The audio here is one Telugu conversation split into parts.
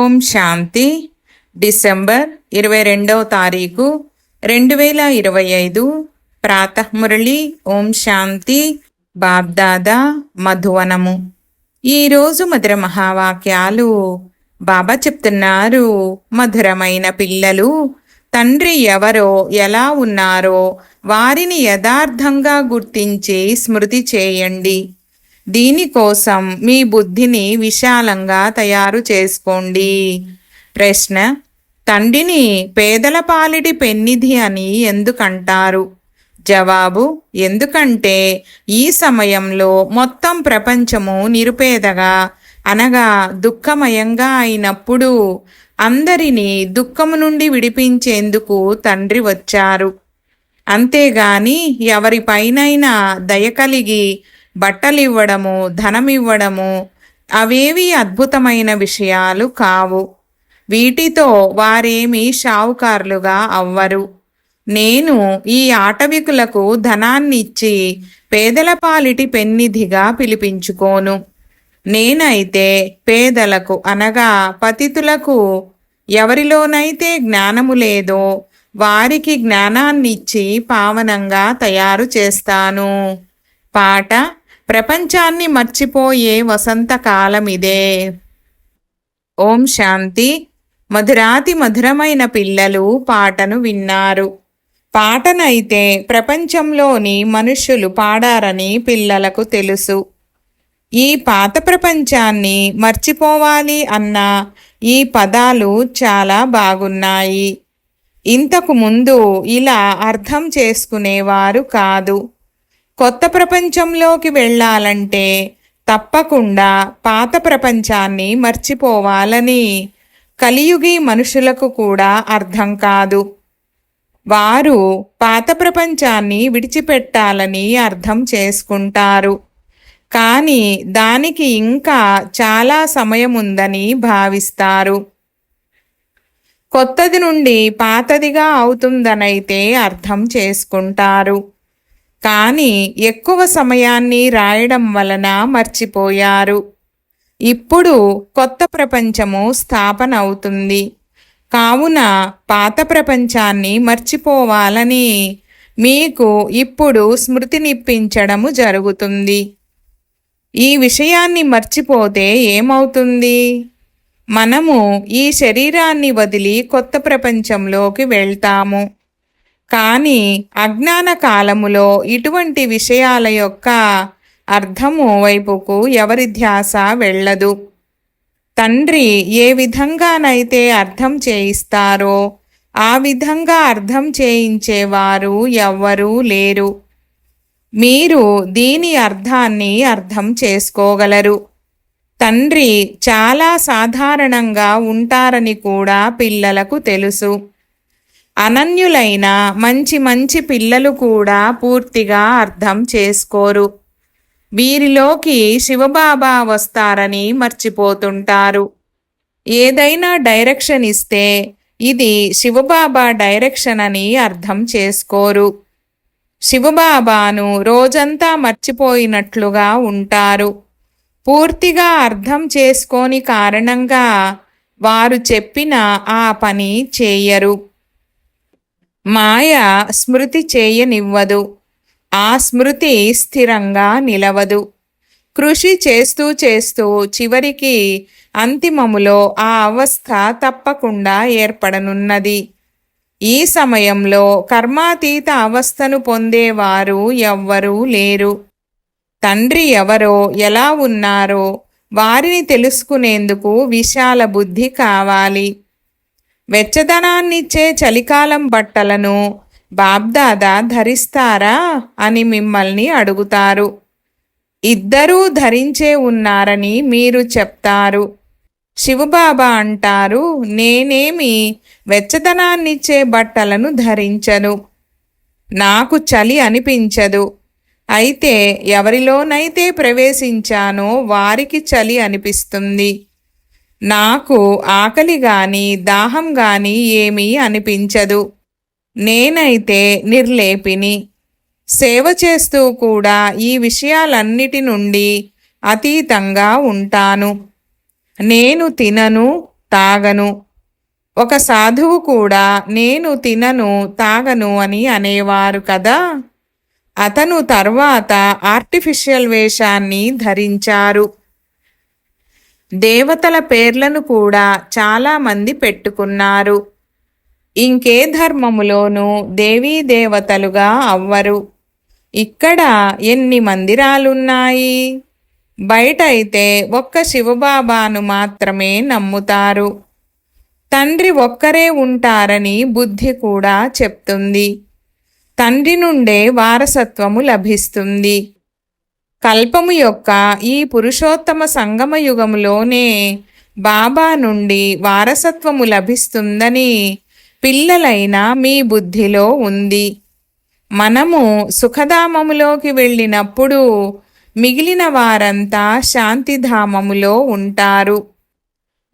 ఓం శాంతి. డిసెంబర్ 22వ తారీఖు 2025 ప్రాతఃమురళి. ఓం శాంతి. బాబ్దాదా మధువనము. ఈరోజు మధుర మహావాక్యాలు. బాబా చెప్తున్నారు, మధురమైన పిల్లలు, తండ్రి ఎవరో ఎలా ఉన్నారో వారిని యథార్థంగా గుర్తించి స్మృతి చేయండి. దీనికోసం మీ బుద్ధిని విశాలంగా తయారు చేసుకోండి. ప్రశ్న: తండ్రిని పేదల పాలిటి పెన్నిధి అని ఎందుకంటారు? జవాబు: ఎందుకంటే ఈ సమయంలో మొత్తం ప్రపంచము నిరుపేదగా అనగా దుఃఖమయంగా అయినప్పుడు అందరినీ దుఃఖము నుండి విడిపించేందుకు తండ్రి వచ్చారు. అంతేగాని ఎవరిపైనైనా దయ కలిగి బట్టలివ్వడము, ధనమివ్వడము అవేవి అద్భుతమైన విషయాలు కావు. వీటితో వారేమీ షావుకారులుగా అవ్వరు. నేను ఈ ఆటవికులకు ధనాన్నిచ్చి పేదల పాలిటి పెన్నిధిగా పిలిపించుకోను. నేనైతే పేదలకు అనగా పతితులకు, ఎవరిలోనైతే జ్ఞానము లేదో వారికి జ్ఞానాన్నిచ్చి పావనంగా తయారు చేస్తాను. పాట: ప్రపంచాన్ని మర్చిపోయే వసంతకాలమిదే. ఓం శాంతి. మధురాతి మధురమైన పిల్లలు పాటను విన్నారు. పాటనైతే ప్రపంచంలోని మనుష్యులు పాడారని పిల్లలకు తెలుసు. ఈ పాత ప్రపంచాన్ని మర్చిపోవాలి అన్న ఈ పదాలు చాలా బాగున్నాయి. ఇంతకు ముందు ఇలా అర్థం చేసుకునేవారు కాదు. కొత్త ప్రపంచంలోకి వెళ్ళాలంటే తప్పకుండా పాత ప్రపంచాన్ని మర్చిపోవాలని కలియుగి మనుషులకు కూడా అర్థం కాదు. వారు పాత ప్రపంచాన్ని విడిచిపెట్టాలని అర్థం చేసుకుంటారు. కానీ దానికి ఇంకా చాలా సమయం ఉందని భావిస్తారు. కొత్తది నుండి పాతదిగా అవుతుందనైతే అర్థం చేసుకుంటారు. కానీ ఎక్కువ సమయాన్ని రాయడం వలన మర్చిపోయారు. ఇప్పుడు కొత్త ప్రపంచము స్థాపన అవుతుంది. కావున పాత ప్రపంచాన్ని మర్చిపోవాలని మీకు ఇప్పుడు స్మృతినిప్పించడము జరుగుతుంది. ఈ విషయాన్ని మర్చిపోతే ఏమవుతుంది? మనము ఈ శరీరాన్ని వదిలి కొత్త ప్రపంచంలోకి వెళ్తాము. కానీ అజ్ఞాన కాలములో ఇటువంటి విషయాల యొక్క అర్థము వైపుకు ఎవరి ధ్యాస వెళ్ళదు. తండ్రి ఏ విధంగానైతే అర్థం చేయిస్తారో ఆ విధంగా అర్థం చేయించేవారు ఎవ్వరూ లేరు. మీరు దీని అర్థాన్ని అర్థం చేసుకోగలరు. తండ్రి చాలా సాధారణంగా ఉంటారని కూడా పిల్లలకు తెలుసు. అనన్యులైన మంచి మంచి పిల్లలు కూడా పూర్తిగా అర్థం చేసుకోరు. వీరిలోకి శివబాబా వస్తారని మర్చిపోతుంటారు. ఏదైనా డైరెక్షన్ ఇస్తే ఇది శివబాబా డైరెక్షన్ అని అర్థం చేసుకోరు. శివబాబాను రోజంతా మర్చిపోయినట్లుగా ఉంటారు. పూర్తిగా అర్థం చేసుకోని కారణంగా వారు చెప్పిన ఆ పని చేయరు. మాయ స్మృతి చేయనివ్వదు. ఆ స్మృతి స్థిరంగా నిలవదు. కృషి చేస్తూ చేస్తూ చివరికి అంతిమములో ఆ అవస్థ తప్పకుండా ఏర్పడనున్నది. ఈ సమయంలో కర్మాతీత అవస్థను పొందేవారు ఎవ్వరూ లేరు. తండ్రి ఎవరో ఎలా ఉన్నారో వారిని తెలుసుకునేందుకు విశాల బుద్ధి కావాలి. వెచ్చదనాన్నిచ్చే చలికాలం బట్టలను బాబ్దాదా ధరిస్తారా అని మిమ్మల్ని అడుగుతారు. ఇద్దరూ ధరించే ఉన్నారని మీరు చెప్తారు. శివబాబా అంటారు, నేనేమి వెచ్చదనాన్నిచ్చే బట్టలను ధరించను. నాకు చలి అనిపించదు. అయితే ఎవరిలోనైతే ప్రవేశించానో వారికి చలి అనిపిస్తుంది. నాకు ఆకలి గాని దాహం గాని ఏమీ అనిపించదు. నేనైతే నిర్లేపిని. సేవ చేస్తూ కూడా ఈ విషయాలన్నిటి నుండి అతీతంగా ఉంటాను. నేను తినను, తాగను. ఒక సాధువు కూడా నేను తినను తాగను అని అనేవారు కదా. అతను తర్వాత ఆర్టిఫిషియల్ వేషాన్ని ధరించారు. దేవతల పేర్లను కూడా చాలామంది పెట్టుకున్నారు. ఇంకే ధర్మములోనూ దేవీ దేవతలుగా అవ్వరు. ఇక్కడ ఎన్ని మందిరాలున్నాయి? బయట అయితే ఒక్క శివబాబాను మాత్రమే నమ్ముతారు. తండ్రి ఒక్కరే ఉంటారని బుద్ధి కూడా చెప్తుంది. తండ్రి నుండే వారసత్వము లభిస్తుంది. కల్పము యొక్క ఈ పురుషోత్తమ సంగమ యుగములోనే బాబా నుండి వారసత్వము లభిస్తుందని పిల్లలైన మీ బుద్ధిలో ఉంది. మనము సుఖధామములోకి వెళ్ళినప్పుడు మిగిలిన వారంతా శాంతిధామములో ఉంటారు.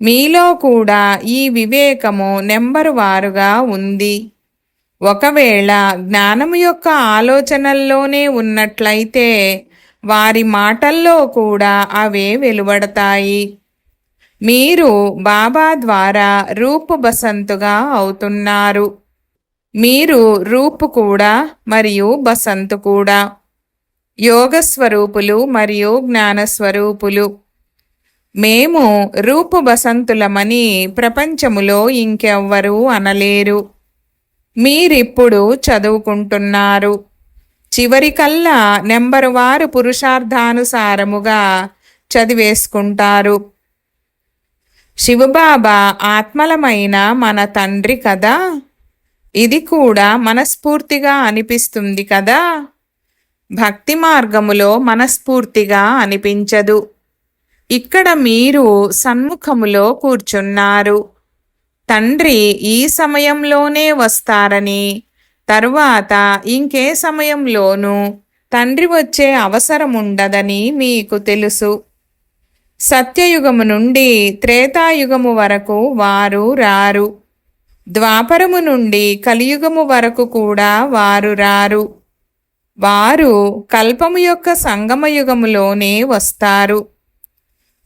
మీలో కూడా ఈ వివేకము నెంబరు వారుగా ఉంది. ఒకవేళ జ్ఞానము యొక్క ఆలోచనల్లోనే ఉన్నట్లయితే వారి మాటల్లో కూడా అవే వెలువడతాయి. మీరు బాబా ద్వారా రూపు బసంతుగా అవుతున్నారు. మీరు రూపు కూడా మరియు బసంతు కూడా, యోగస్వరూపులు మరియు జ్ఞానస్వరూపులు. మేము రూపు బసంతులమని ప్రపంచములో ఇంకెవ్వరూ అనలేరు. మీరిప్పుడు చదువుకుంటున్నారు. చివరికల్లా నెంబరు వారు పురుషార్థానుసారముగా చదివేసుకుంటారు. శివబాబా ఆత్మలమైన మన తండ్రి కదా. ఇది కూడా మనస్ఫూర్తిగా అనిపిస్తుంది కదా. భక్తి మార్గములో మనస్ఫూర్తిగా అనిపించదు. ఇక్కడ మీరు సన్ముఖములో కూర్చున్నారు. తండ్రి ఈ సమయంలోనే వస్తారని, తరువాత ఇంకే సమయంలోనూ తండ్రి వచ్చే అవసరముండదని మీకు తెలుసు. సత్యయుగము నుండి త్రేతాయుగము వరకు వారు రారు. ద్వాపరము నుండి కలియుగము వరకు కూడా వారు రారు. వారు కల్పము యొక్క సంగమయుగములోనే వస్తారు.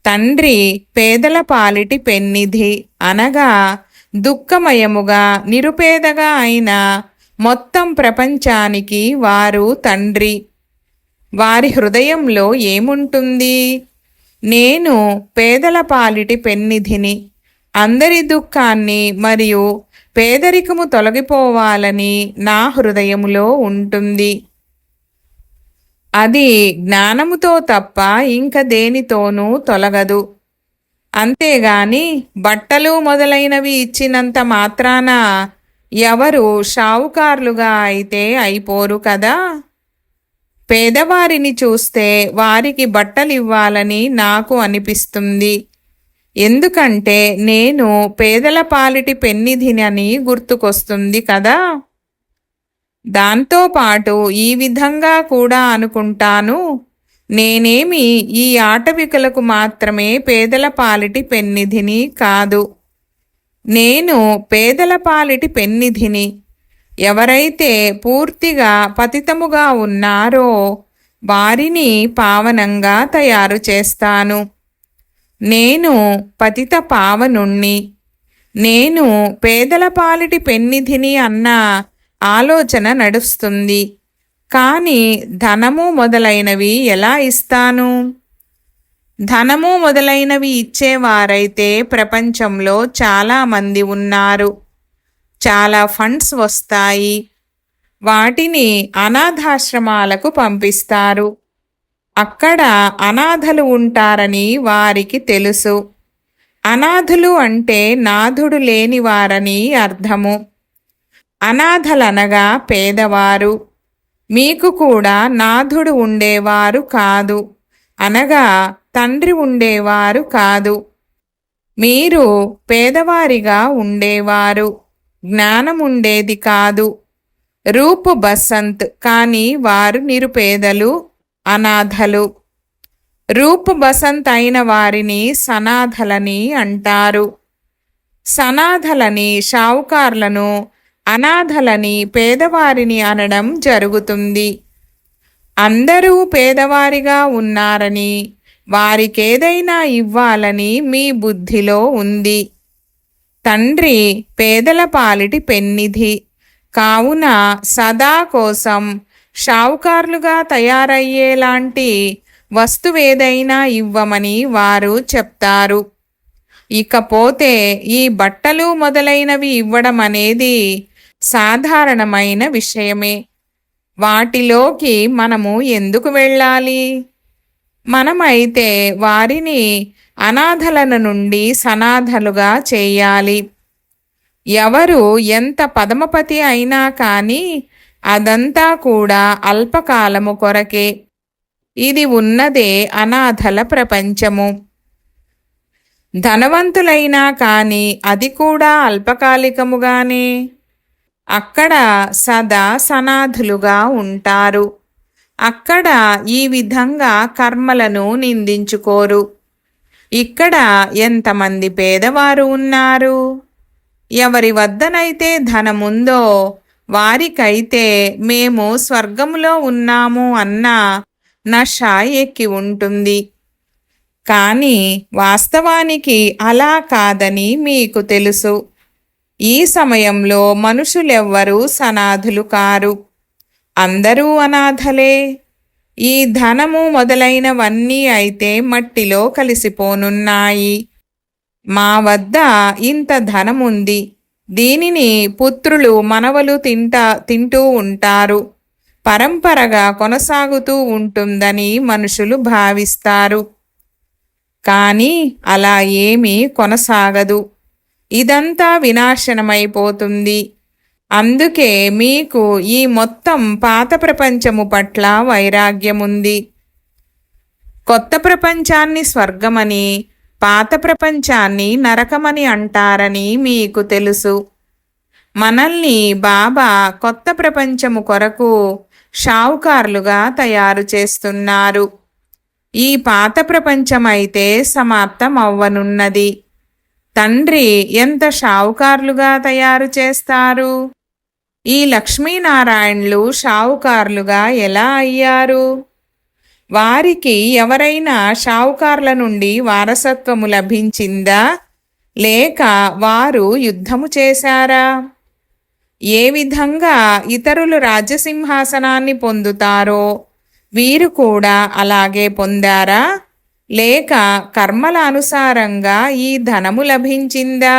తండ్రి పేదల పాలిటి పెన్నిధి అనగా దుఃఖమయముగా నిరుపేదగా అయిన మొత్తం ప్రపంచానికి వారు తండ్రి. వారి హృదయంలో ఏముంటుంది? నేను పేదల పాలిటి పెన్నిధిని, అందరి దుఃఖాన్ని మరియు పేదరికము తొలగిపోవాలని నా హృదయములో ఉంటుంది. అది జ్ఞానముతో తప్ప ఇంక దేనితోనూ తొలగదు. అంతేగాని బట్టలు మొదలైనవి ఇచ్చినంత మాత్రాన ఎవరు షావుకారులుగా అయితే అయిపోరు కదా. పేదవారిని చూస్తే వారికి బట్టలివ్వాలని నాకు అనిపిస్తుంది. ఎందుకంటే నేను పేదల పాలిటి పెన్నిధిని గుర్తుకొస్తుంది కదా. దాంతోపాటు ఈ విధంగా కూడా అనుకుంటాను, నేనేమి ఈ ఆటవికులకు మాత్రమే పేదల పాలిటి పెన్నిధిని కాదు. నేను పేదల పాలిటి పెన్నిధిని. ఎవరైతే పూర్తిగా పతితముగా ఉన్నారో వారిని పావనంగా తయారు చేస్తాను. నేను పతిత పావనుణ్ణి. నేను పేదల పాలిటి పెన్నిధిని అన్న ఆలోచన నడుస్తుంది. కానీ ధనము మొదలైనవి ఎలా ఇస్తాను? ధనము మొదలైనవి ఇచ్చేవారైతే ప్రపంచంలో చాలామంది ఉన్నారు. చాలా ఫండ్స్ వస్తాయి. వాటిని అనాథాశ్రమాలకు పంపిస్తారు. అక్కడ అనాథలు ఉంటారని వారికి తెలుసు. అనాథులు అంటే నాథుడు లేనివారని అర్థము. అనాథలనగా పేదవారు. మీకు కూడా నాథుడు ఉండేవారు కాదు, అనగా తండ్రి ఉండేవారు కాదు. మీరు పేదవారిగా ఉండేవారు. జ్ఞానముండేది కాదు. రూపు బసంత్ కానీ వారు నిరుపేదలు, అనాథలు. రూపు బసంత్ అయిన వారిని సనాథలని అంటారు. సనాథలని షావుకార్లను, అనాథలని పేదవారిని అనడం జరుగుతుంది. అందరూ పేదవారిగా ఉన్నారని, వారికేదైనా ఇవ్వాలని మీ బుద్ధిలో ఉంది. తండ్రి పేదల పాలిటి పెన్నిధి కావున సదా కోసం షావుకార్లుగా తయారయ్యేలాంటి వస్తువేదైనా ఇవ్వమని వారు చెప్తారు. ఇకపోతే ఈ బట్టలు మొదలైనవి ఇవ్వడం అనేది సాధారణమైన విషయమే. వాటిలోకి మనము ఎందుకు వెళ్ళాలి? మనమైతే వారిని అనాథలను నుండి సనాథలుగా చేయాలి. ఎవరు ఎంత పదమపతి అయినా కానీ అదంతా కూడా అల్పకాలము కొరకే. ఇది ఉన్నదే అనాథల ప్రపంచము. ధనవంతులైనా కానీ అది కూడా అల్పకాలికముగానే. అక్కడ సదా సనాథులుగా ఉంటారు. అక్కడ ఈ విధంగా కర్మలను నిందించుకోరు. ఇక్కడ ఎంతమంది పేదవారు ఉన్నారు? ఎవరి వద్దనైతే ధనముందో వారికైతే మేము స్వర్గములో ఉన్నాము అన్న నష ఎక్కి ఉంటుంది. కానీ వాస్తవానికి అలా కాదని మీకు తెలుసు. ఈ సమయంలో మనుషులెవ్వరూ సనాథులు కారు, అందరూ అనాథలే. ఈ ధనము మొదలైనవన్నీ అయితే మట్టిలో కలిసిపోనున్నాయి. మా వద్ద ఇంత ధనముంది, దీనిని పుత్రులు మనవలు తింటూ ఉంటారు, పరంపరగా కొనసాగుతూ ఉంటుందని మనుషులు భావిస్తారు. కానీ అలా ఏమీ కొనసాగదు. ఇదంతా వినాశనమైపోతుంది. అందుకే మీకు ఈ మొత్తం పాత ప్రపంచము పట్ల వైరాగ్యముంది. కొత్త ప్రపంచాన్ని స్వర్గమని, పాత ప్రపంచాన్ని నరకమని అంటారని మీకు తెలుసు. మనల్ని బాబా కొత్త ప్రపంచము కొరకు షావుకార్లుగా తయారు చేస్తున్నారు. ఈ పాత ప్రపంచమైతే సమాప్తం అవ్వనున్నది. తండ్రి ఎంత షావుకార్లుగా తయారు చేస్తారు? ఈ లక్ష్మీనారాయణులు షావుకార్లుగా ఎలా అయ్యారు? వారికి ఎవరైనా షావుకార్ల నుండి వారసత్వము లభించిందా, లేక వారు యుద్ధము చేశారా? ఏ విధంగా ఇతరులు రాజ్యసింహాసనాన్ని పొందుతారో వీరు కూడా అలాగే పొందారా, లేక కర్మల అనుసారంగా ఈ ధనము లభించిందా?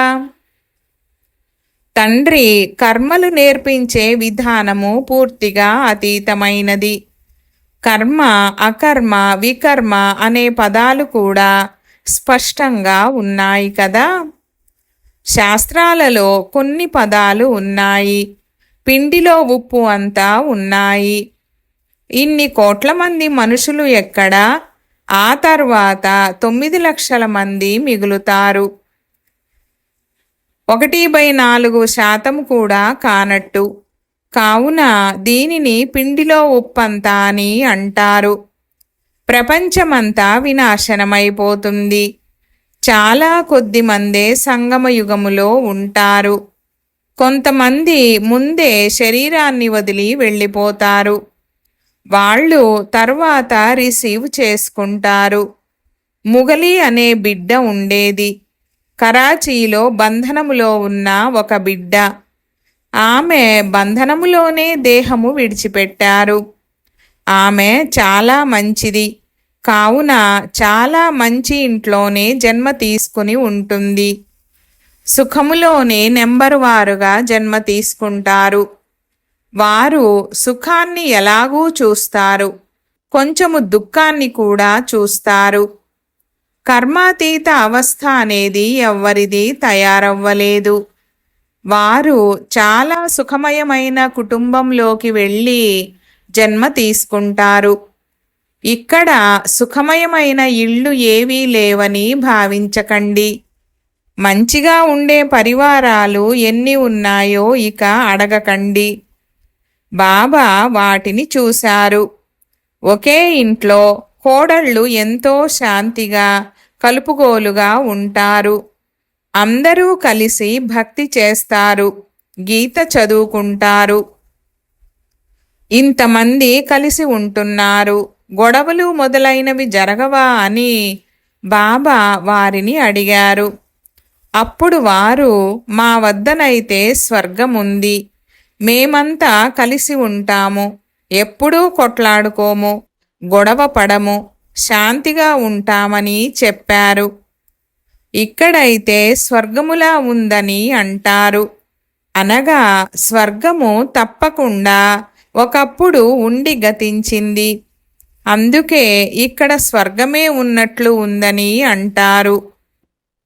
తండ్రి కర్మలు నేర్పించే విధానము పూర్తిగా అతీతమైనది. కర్మ, అకర్మ, వికర్మ అనే పదాలు కూడా స్పష్టంగా ఉన్నాయి కదా. శాస్త్రాలలో కొన్ని పదాలు ఉన్నాయి, పిండిలో ఉప్పు అంతా ఉన్నాయి. ఇన్ని కోట్ల మంది మనుషులు ఎక్కడా? ఆ తర్వాత 9 లక్షల మంది మిగులుతారు. 1/4% కూడా కానట్టు. కావున దీనిని పిండిలో ఉప్పంతా అని అంటారు. ప్రపంచమంతా వినాశనమైపోతుంది. చాలా కొద్ది మందే సంగమయుగములో ఉంటారు. కొంతమంది ముందే శరీరాన్ని వదిలి వెళ్ళిపోతారు. వాళ్ళు తర్వాత రిసీవ్ చేసుకుంటారు. ముగలి అనే బిడ్డ ఉండేది. కరాచీలో బంధనములో ఉన్న ఒక బిడ్డ. ఆమె బంధనములోనే దేహము విడిచిపెట్టారు. ఆమె చాలా మంచిది, కావున చాలా మంచి ఇంట్లోనే జన్మ తీసుకుని ఉంటుంది. సుఖములోనే నెంబరువారుగా జన్మ తీసుకుంటారు. వారు సుఖాన్ని ఎలాగూ చూస్తారు, కొంచెము దుఃఖాన్ని కూడా చూస్తారు. కర్మాతీత అవస్థ అనేది ఎవ్వరిది తయారవ్వలేదు. వారు చాలా సుఖమయమైన కుటుంబంలోకి వెళ్ళి జన్మ తీసుకుంటారు. ఇక్కడ సుఖమయమైన ఇళ్ళు ఏవీ లేవని భావించకండి. మంచిగా ఉండే పరివారాలు ఎన్ని ఉన్నాయో ఇక అడగకండి. బాబా వాటిని చూశారు. ఒకే ఇంట్లో కోడళ్ళు ఎంతో శాంతిగా కలుపుగోలుగా ఉంటారు. అందరూ కలిసి భక్తి చేస్తారు, గీత చదువుకుంటారు. ఇంతమంది కలిసి ఉంటున్నారు, గొడవలు మొదలైనవి జరగవా అని బాబా వారిని అడిగారు. అప్పుడు వారు, మా వద్దనైతే స్వర్గముంది, మేమంతా కలిసి ఉంటాము, ఎప్పుడూ కొట్లాడుకోము, గొడవ పడము, శాంతిగా ఉంటామని చెప్పారు. ఇక్కడైతే స్వర్గములా ఉందని అంటారు. అనగా స్వర్గము తప్పకుండా ఒకప్పుడు ఉండి గతించింది, అందుకే ఇక్కడ స్వర్గమే ఉన్నట్లు ఉందని అంటారు.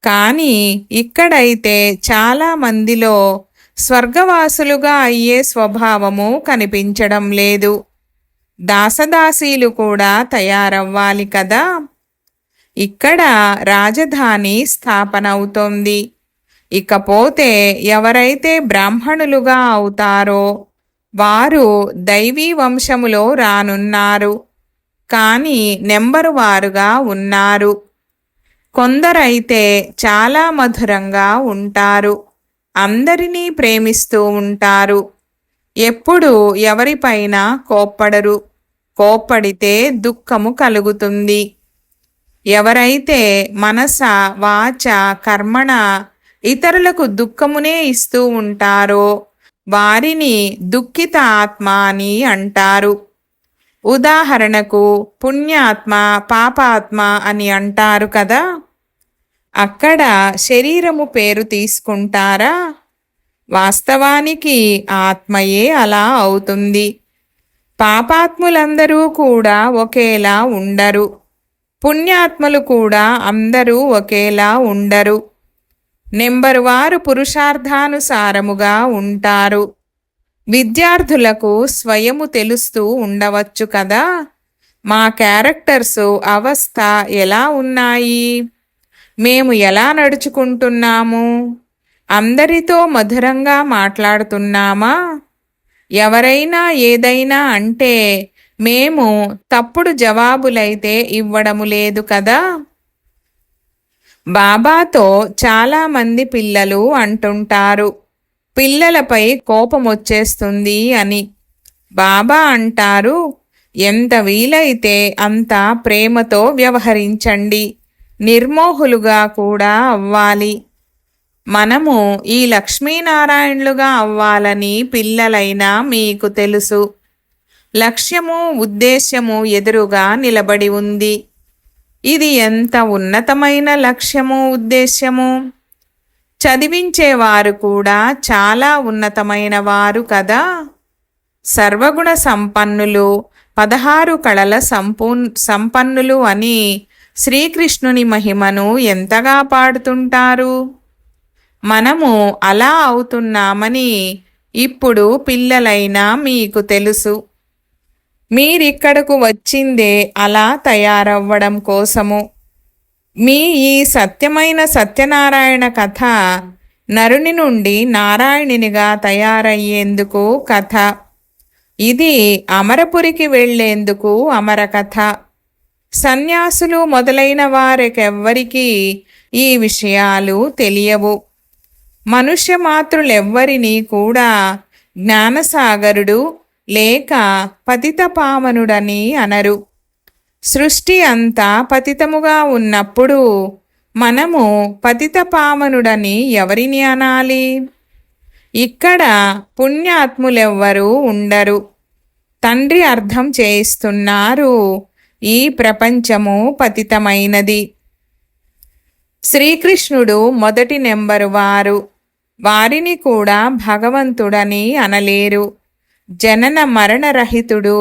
కానీ ఇక్కడైతే చాలా మందిలో స్వర్గవాసులుగా అయ్యే స్వభావము కనిపించడం లేదు. దాసదాసీలు కూడా తయారవ్వాలి కదా. ఇక్కడ రాజధాని స్థాపన అవుతోంది. ఇకపోతే ఎవరైతే బ్రాహ్మణులుగా అవుతారో వారు దైవీ వంశములో రానున్నారు, కానీ నెంబరు వారుగా ఉన్నారు. కొందరైతే చాలా మధురంగా ఉంటారు, అందరినీ ప్రేమిస్తూ ఉంటారు, ఎప్పుడు ఎవరిపైన కోప్పడరు, కోప్పడితే దుఃఖము కలుగుతుంది. ఎవరైతే మనస వాచ కర్మణ ఇతరులకు దుఃఖమునే ఇస్తూ ఉంటారో వారిని దుఃఖిత ఆత్మ అని అంటారు. ఉదాహరణకు పుణ్యాత్మ, పాపాత్మ అని అంటారు కదా. అక్కడ శరీరము పేరు తీసుకుంటారా? వాస్తవానికి ఆత్మయే అలా అవుతుంది. పాపాత్ములందరూ కూడా ఒకేలా ఉండరు, పుణ్యాత్మలు కూడా అందరూ ఒకేలా ఉండరు. నెంబరు వారు పురుషార్థానుసారముగా ఉంటారు. విద్యార్థులకు స్వయము తెలుస్తూ ఉండవచ్చు కదా, మా క్యారెక్టర్సు అవస్థ ఎలా ఉన్నాయి, మేము ఎలా నడుచుకుంటున్నాము, అందరితో మధురంగా మాట్లాడుతున్నామా? ఎవరైనా ఏదైనా అంటే మేము తప్పుడు జవాబులైతే ఇవ్వడము లేదు కదా. బాబాతో చాలామంది పిల్లలు అంటుంటారు, పిల్లలపై కోపం వచ్చేస్తుంది అని. బాబా అంటారు, ఎంత వీలైతే అంత ప్రేమతో వ్యవహరించండి, నిర్మోహులుగా కూడా అవ్వాలి. మనము ఈ లక్ష్మీనారాయణులుగా అవ్వాలని పిల్లలైనా మీకు తెలుసు. లక్ష్యము ఉద్దేశ్యము ఎదురుగా నిలబడి ఉంది. ఇది ఎంత ఉన్నతమైన లక్ష్యము ఉద్దేశ్యము. చదివించేవారు కూడా చాలా ఉన్నతమైన వారు కదా. సర్వగుణ సంపన్నులు, 16 కళల సంపన్నులు అని శ్రీకృష్ణుని మహిమను ఎంతగా పాడుతుంటారు. మనము అలా అవుతున్నామని ఇప్పుడు పిల్లలైనా మీకు తెలుసు. మీరిక్కడకు వచ్చిందే అలా తయారవ్వడం కోసము. మీ ఈ సత్యమైన సత్యనారాయణ కథ నరుని నుండి నారాయణునిగా తయారయ్యేందుకు కథ. ఇది అమరపురికి వెళ్లేందుకు అమర కథ. సన్యాసులు మొదలైన వారికెవ్వరికీ ఈ విషయాలు తెలియవు. మనుష్య మాతృలెవ్వరినీ కూడా జ్ఞానసాగరుడు లేక పతితపావనుడని అనరు. సృష్టి అంతా పతితముగా ఉన్నప్పుడు మనము పతితపావనుడని ఎవరిని అనాలి? ఇక్కడ పుణ్యాత్ములెవ్వరూ ఉండరు. తండ్రి అర్థం చేయిస్తున్నారు, ఈ ప్రపంచము పతితమైనది. శ్రీకృష్ణుడు మొదటి నెంబరు వారు, వారిని కూడా భగవంతుడని అనలేరు. జనన మరణరహితుడు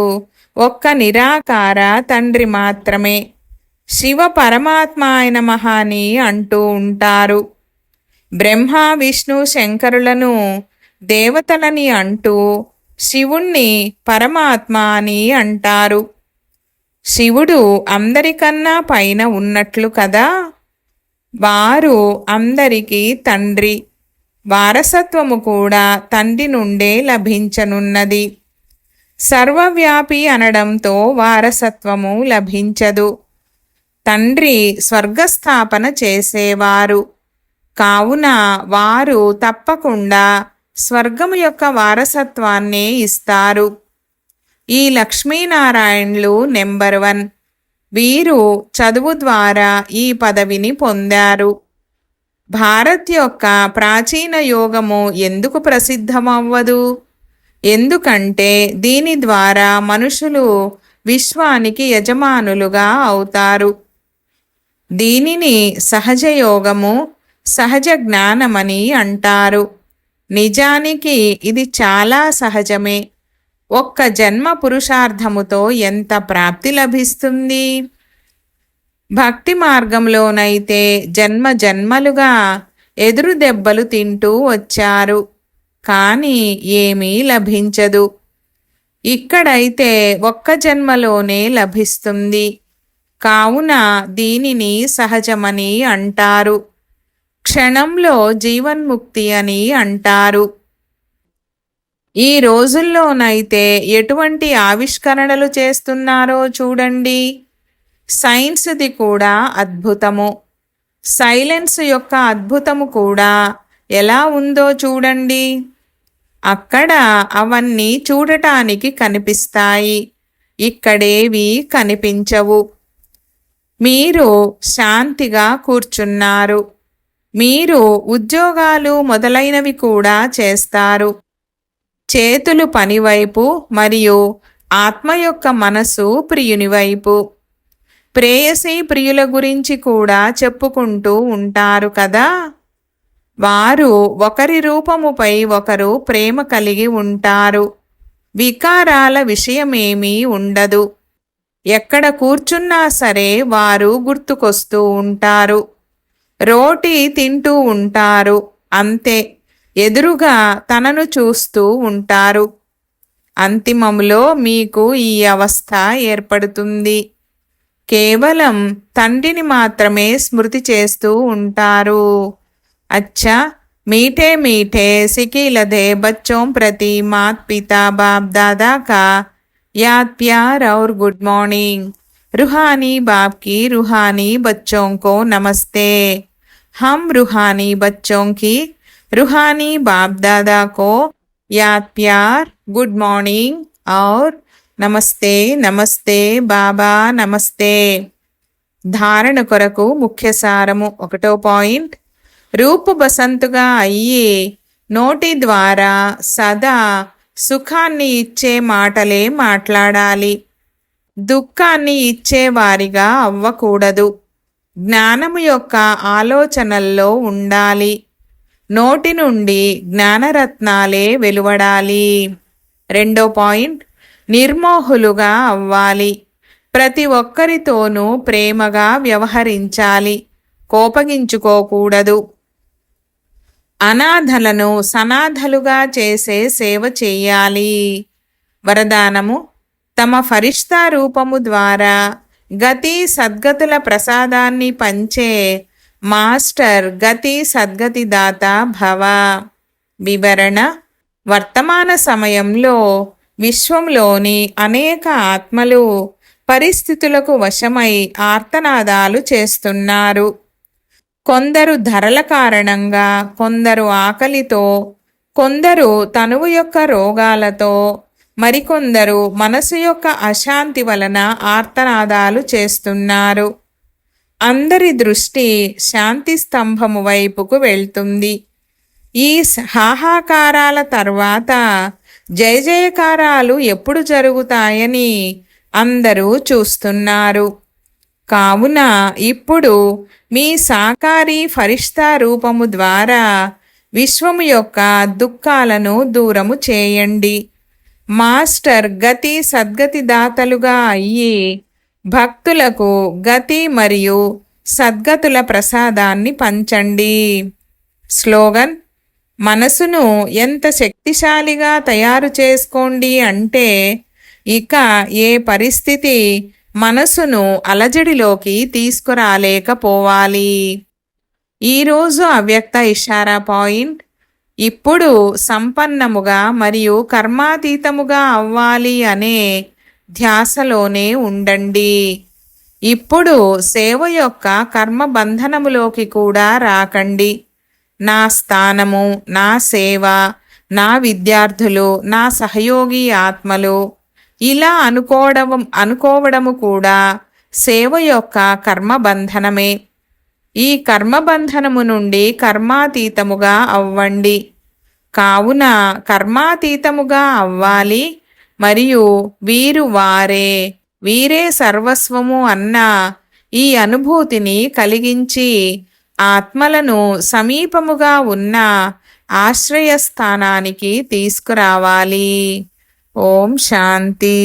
ఒక్క నిరాకార తండ్రి మాత్రమే. శివ పరమాత్మ ఆయన మహాని అంటూ ఉంటారు. బ్రహ్మ విష్ణు శంకరులను దేవతలని అంటూ శివుణ్ణి పరమాత్మ అని అంటారు. శివుడు అందరికన్నా పైన ఉన్నట్లు కదా. వారు అందరికీ తండ్రి. వారసత్వము కూడా తండ్రి నుండే లభించనున్నది. సర్వవ్యాపి అనడంతో వారసత్వము లభించదు. తండ్రి స్వర్గస్థాపన చేసేవారు కావున వారు తప్పకుండా స్వర్గము యొక్క వారసత్వాన్నే ఇస్తారు. ఈ లక్ష్మీనారాయణులు నెంబర్ 1. వీరు చదువు ద్వారా ఈ పదవిని పొందారు. భారత్ యొక్క ప్రాచీన యోగము ఎందుకు ప్రసిద్ధమవ్వదు? ఎందుకంటే దీని ద్వారా మనుషులు విశ్వానికి యజమానులుగా అవుతారు. దీనిని సహజ యోగము, సహజ జ్ఞానమని అంటారు. నిజానికి ఇది చాలా సహజమే. ఒక్క జన్మ పురుషార్థముతో ఎంత ప్రాప్తి లభిస్తుంది? భక్తి మార్గంలోనైతే జన్మ జన్మలుగా ఎదురు దెబ్బలు తింటూ వచ్చారు, కానీ ఏమీ లభించదు. ఇక్కడైతే ఒక్క జన్మలోనే లభిస్తుంది. కావున దీనిని సహజమని అంటారు. క్షణంలో జీవన్ముక్తి అని అంటారు. ఈ రోజుల్లోనైతే ఎటువంటి ఆవిష్కరణలు చేస్తున్నారో చూడండి. సైన్స్ది కూడా అద్భుతము. సైలెన్స్ యొక్క అద్భుతము కూడా ఎలా ఉందో చూడండి. అక్కడ అవన్నీ చూడటానికి కనిపిస్తాయి, ఇక్కడేవి కనిపించవు. మీరు శాంతిగా కూర్చున్నారు. మీరు ఉద్యోగాలు మొదలైనవి కూడా చేస్తారు. చేతులు పనివైపు మరియు ఆత్మ యొక్క మనసు ప్రియుని వైపు. ప్రేయసి ప్రియుల గురించి కూడా చెప్పుకుంటూ ఉంటారు కదా. వారు ఒకరి రూపముపై ఒకరు ప్రేమ కలిగి ఉంటారు. వికారాల విషయమేమీ ఉండదు. ఎక్కడ కూర్చున్నా సరే వారు గుర్తుకొస్తూ ఉంటారు. రోటీ తింటూ ఉంటారు, అంతే. ఎదురుగా తనను చూస్తూ ఉంటారు. అంతిమములో మీకు ఈ అవస్థ ఏర్పడుతుంది. కేవలం తండ్రిని మాత్రమే స్మృతి చేస్తూ ఉంటారు. అచ్చా, మీఠే మీఠే సికిలదే బచ్చోं ప్రతి మాత్ పితా బాప్ దాదా కా याद प्यार और गुड मॉर्निंग। रूहानी बाप की रूहानी बच्चों को नमस्ते। हम रूहानी बच्चों की रूहानी बाप दादा को याद प्यार, गुड मॉर्निंग और నమస్తే నమస్తే బాబా నమస్తే. ధారణ కొరకు ముఖ్య సారము. 1వ పాయింట్, రూపు బసంతుగా అయ్యి నోటి ద్వారా సదా సుఖాన్ని ఇచ్చే మాటలే మాట్లాడాలి. దుఃఖాన్ని ఇచ్చేవారిగా అవ్వకూడదు. జ్ఞానము యొక్క ఆలోచనల్లో ఉండాలి. నోటి నుండి జ్ఞానరత్నాలే వెలువడాలి. 2వ పాయింట్, నిర్మోహులుగా అవ్వాలి. ప్రతి ఒక్కరితోనూ ప్రేమగా వ్యవహరించాలి, కోపగించుకోకూడదు. అనాథలను సనాథలుగా చేసే సేవ చేయాలి. వరదానము, తమ ఫరిష్తా రూపము ద్వారా గతి సద్గతుల ప్రసాదాన్ని పంచే మాస్టర్ గతి సద్గతి దాత భవ. వివరణ: వర్తమాన సమయంలో విశ్వంలోని అనేక ఆత్మలు పరిస్థితులకు వశమై ఆర్తనాదాలు చేస్తున్నారు. కొందరు ధరల కారణంగా, కొందరు ఆకలితో, కొందరు తనువు యొక్క రోగాలతో, మరికొందరు మనసు యొక్క అశాంతి వలన ఆర్తనాదాలు చేస్తున్నారు. అందరి దృష్టి శాంతి స్తంభము వైపుకు వెళ్తుంది. ఈ హాహాకారాల తర్వాత జయ జయకారాలు ఎప్పుడు జరుగుతాయని అందరూ చూస్తున్నారు. కావున ఇప్పుడు మీ సాకారి ఫరిష్తా రూపము ద్వారా విశ్వము యొక్క దుఃఖాలను దూరము చేయండి. మాస్టర్ గతి సద్గతి దాతలుగా అయ్యి భక్తులకు గతి మరియు సద్గతుల ప్రసాదాన్ని పంచండి. స్లోగన్: మనసును ఎంత శక్తిశాలిగా తయారు చేసుకోండి అంటే ఇక ఏ పరిస్థితి మనసును అలజడిలోకి తీసుకురాలేకపోవాలి. ఈరోజు అవ్యక్త ఇషారా పాయింట్: ఇప్పుడు సంపన్నముగా మరియు కర్మాతీతముగా అవ్వాలి అనే ధ్యాసలోనే ఉండండి. ఇప్పుడు సేవ యొక్క కర్మ బంధనములోకి కూడా రాకండి. నా స్థానము, నా సేవ, నా విద్యార్థులు, నా సహయోగి ఆత్మలు, ఇలా అనుకోవడము కూడా సేవ యొక్క కర్మ బంధనమే. ఈ కర్మబంధనము నుండి కర్మాతీతముగా అవ్వండి. కావున కర్మాతీతముగా అవ్వాలి మరియు వీరు వారే, వీరే సర్వస్వము అన్న ఈ అనుభూతిని కలిగించి ఆత్మలను సమీపముగా ఉన్న ఆశ్రయస్థానానికి తీసుకురావాలి. ఓం శాంతి.